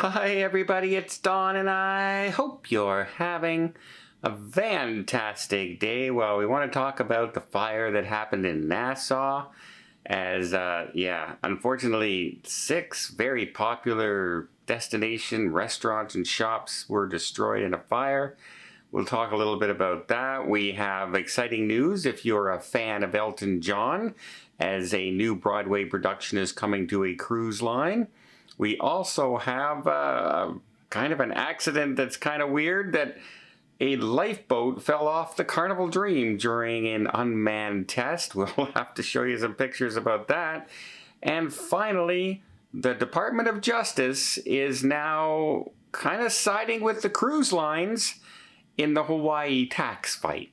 Hi everybody, it's Don and I hope you're having a fantastic day. Well, we want to talk about the fire that happened in Nassau as, unfortunately 6 very popular destination restaurants and shops were destroyed in a fire. We'll talk a little bit about that. We have exciting news if you're a fan of Elton John, as a new Broadway production is coming to a cruise line. We also have kind of an accident that's kind of weird, that a lifeboat fell off the Carnival Dream during an unmanned test. We'll have to show you some pictures about that. And finally, the Department of Justice is now kind of siding with the cruise lines in the Hawaii tax fight.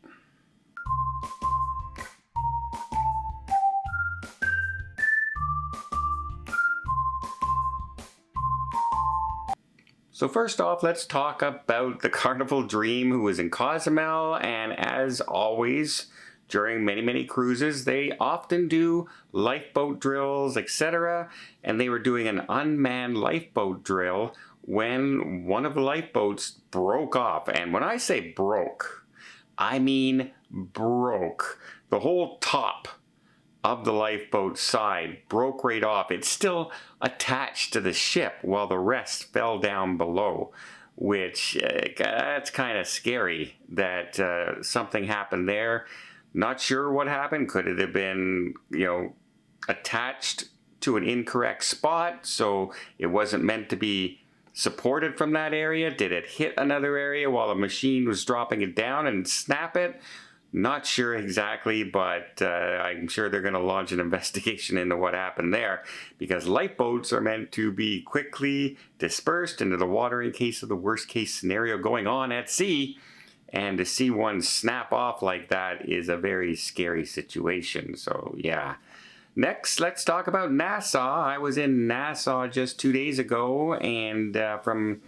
So first off, let's talk about the Carnival Dream, who was in Cozumel, and as always, during many cruises, they often do lifeboat drills, etc. And they were doing an unmanned lifeboat drill when one of the lifeboats broke off. And when I say broke, I mean broke. The whole top of the lifeboat side broke right off. It's still attached to the ship while the rest fell down below, which that's kind of scary that something happened there. Not sure what happened. Could it have been, attached to an incorrect spot, so it wasn't meant to be supported from that area? Did it hit another area while the machine was dropping it down and snap it? Not sure exactly, but I'm sure they're going to launch an investigation into what happened there, because lifeboats are meant to be quickly dispersed into the water in case of the worst case scenario going on at sea. And to see one snap off like that is a very scary situation. So yeah. Next, let's talk about Nassau. I was in Nassau just 2 days ago, and from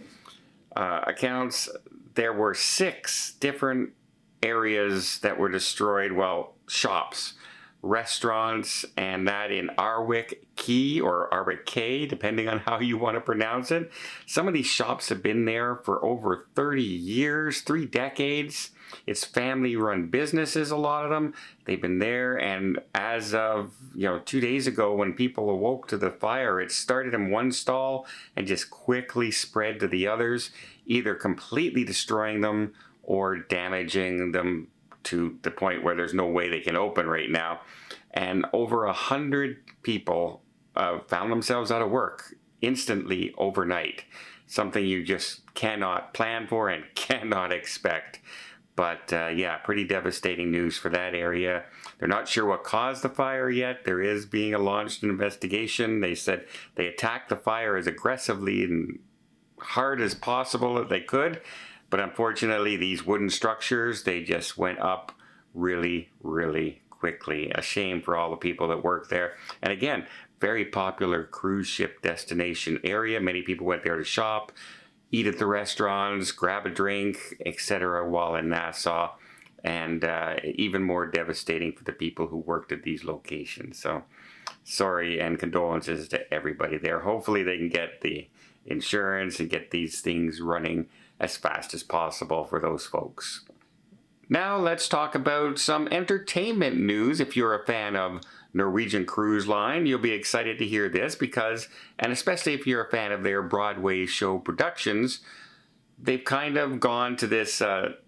accounts, there were 6 different areas that were destroyed. Well, shops, restaurants, and that in Arwick Key or Arwick K, depending on how you want to pronounce it. Some of these shops have been there for over 30 years, 3 decades. It's family-run businesses, a lot of them. They've been there, and as of 2 days ago, when people awoke to the fire, it started in one stall and just quickly spread to the others, either completely destroying them or damaging them to the point where there's no way they can open right now. And over 100 people found themselves out of work instantly overnight. Something you just cannot plan for and cannot expect. But pretty devastating news for that area. They're not sure what caused the fire yet. There is being launched an investigation. They said they attacked the fire as aggressively and hard as possible that they could. But unfortunately, these wooden structures, they just went up really quickly. A shame for all the people that work there. And again, very popular cruise ship destination area. Many people went there to shop, eat at the restaurants, grab a drink, etc. while in Nassau. And even more devastating for the people who worked at these locations. So sorry and condolences to everybody there. Hopefully they can get the insurance and get these things running as fast as possible for those folks. Now let's talk about some entertainment news. If you're a fan of Norwegian Cruise Line, you'll be excited to hear this because, and especially if you're a fan of their Broadway show productions, they've kind of gone to this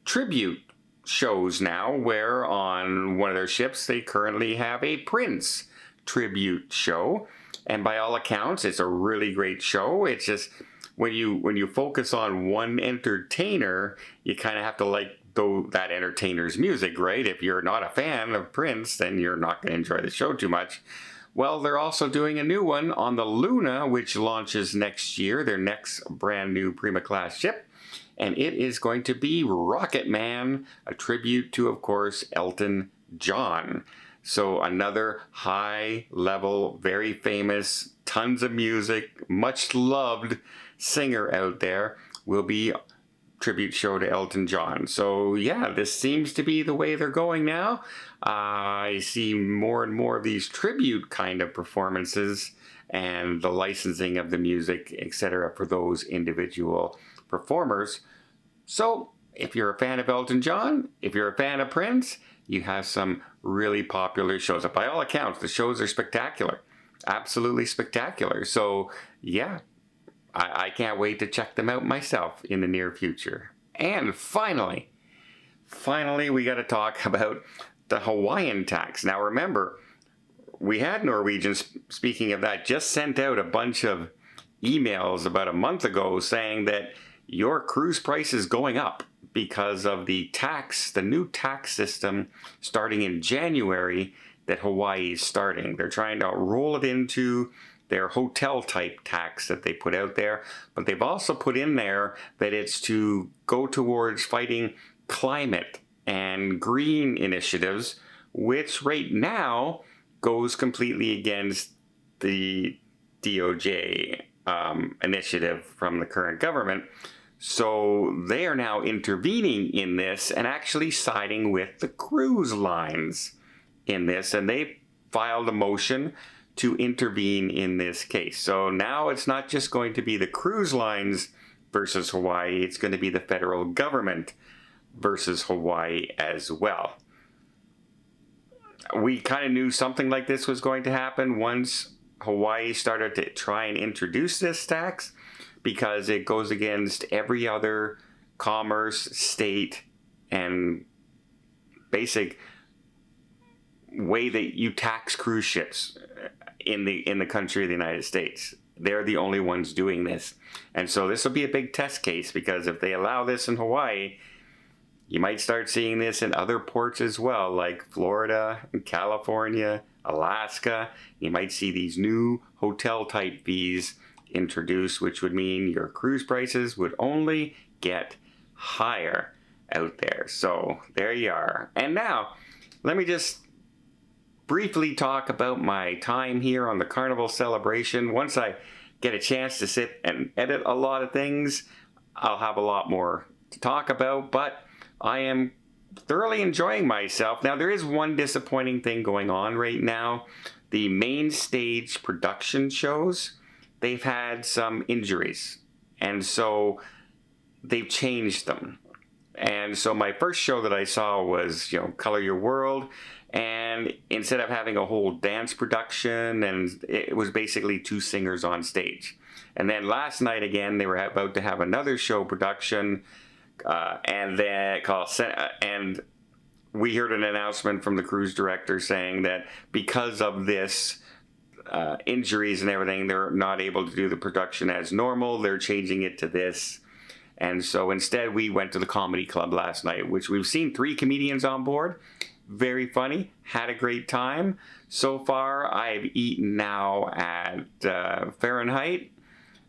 tribute shows now, where on one of their ships they currently have a Prince tribute show. And by all accounts, it's a really great show. It's just when you focus on one entertainer, you kind of have to like that entertainer's music, right? If you're not a fan of Prince, then you're not going to enjoy the show too much. Well, they're also doing a new one on the Luna, which launches next year, their next brand new Prima Class ship. And it is going to be Rocket Man, a tribute to, of course, Elton John. So another high level, very famous, tons of music, much loved singer out there will be tribute show to Elton John. So yeah, this seems to be the way they're going now. I see more and more of these tribute kind of performances and the licensing of the music, etc., for those individual performers. So if you're a fan of Elton John, if you're a fan of Prince, you have some really popular shows. By all accounts, the shows are spectacular. Absolutely spectacular. So yeah, I can't wait to check them out myself in the near future. And finally, we got to talk about the Hawaiian tax. Now remember, we had Norwegian, speaking of that, just sent out a bunch of emails about a month ago saying that your cruise price is going up because of the tax, the new tax system starting in January that Hawaii is starting. They're trying to roll it into their hotel type tax that they put out there, but they've also put in there that it's to go towards fighting climate and green initiatives, which right now goes completely against the DOJ initiative from the current government. So they are now intervening in this and actually siding with the cruise lines in this, and they filed a motion to intervene in this case. So now it's not just going to be the cruise lines versus Hawaii, it's going to be the federal government versus Hawaii as well. We kind of knew something like this was going to happen once Hawaii started to try and introduce this tax, because it goes against every other commerce, state, and basic way that you tax cruise ships in the country of the United States. They're the only ones doing this. And so this will be a big test case, because if they allow this in Hawaii, you might start seeing this in other ports as well, like Florida and California, Alaska. You might see these new hotel type fees introduced, which would mean your cruise prices would only get higher out there. So there you are. And now let me just briefly talk about my time here on the Carnival celebration. Once I get a chance to sit and edit a lot of things, I'll have a lot more to talk about, but I am thoroughly enjoying myself. Now, there is one disappointing thing going on right now. The main stage production shows, they've had some injuries, and so they've changed them. And so my first show that I saw was, Color Your World, and instead of having a whole dance production, and it was basically two singers on stage. And then last night again, they were about to have another show production, and we heard an announcement from the cruise director saying that because of this injuries and everything, they're not able to do the production as normal. They're changing it to this. And so instead we went to the comedy club last night, which we've seen 3 comedians on board. Very funny. Had a great time. So far, I've eaten now at Fahrenheit.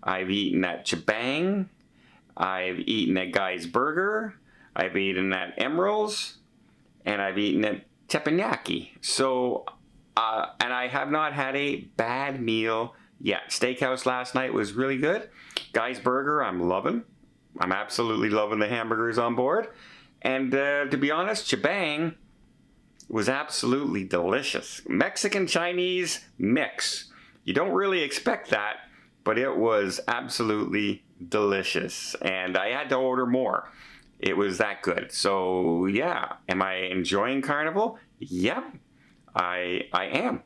I've eaten at Chibang. I've eaten at Guy's Burger. I've eaten at Emerald's. And I've eaten at Teppanyaki. So, and I have not had a bad meal yet. Steakhouse last night was really good. Guy's Burger, I'm loving. I'm absolutely loving the hamburgers on board. And to be honest, Chibang was absolutely delicious. Mexican-Chinese mix. You don't really expect that, but it was absolutely delicious. And I had to order more. It was that good. So yeah, am I enjoying Carnival? Yep, I am.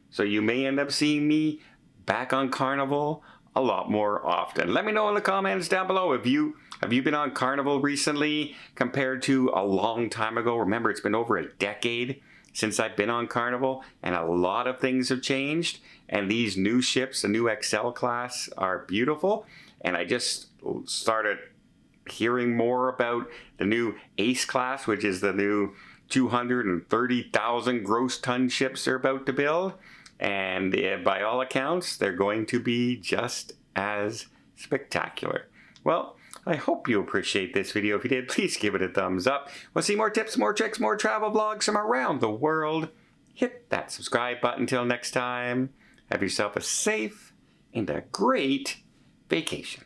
So you may end up seeing me back on Carnival a lot more often. Let me know in the comments down below. Have you been on Carnival recently compared to a long time ago? Remember, it's been over a decade since I've been on Carnival, and a lot of things have changed. And these new ships, the new XL class, are beautiful. And I just started hearing more about the new Ace class, which is the new 230,000 gross ton ships they're about to build. And by all accounts, they're going to be just as spectacular. Well, I hope you appreciate this video. If you did, please give it a thumbs up. Want to see more tips, more tricks, more travel vlogs from around the world? Hit that subscribe button. Until next time, have yourself a safe and a great vacation.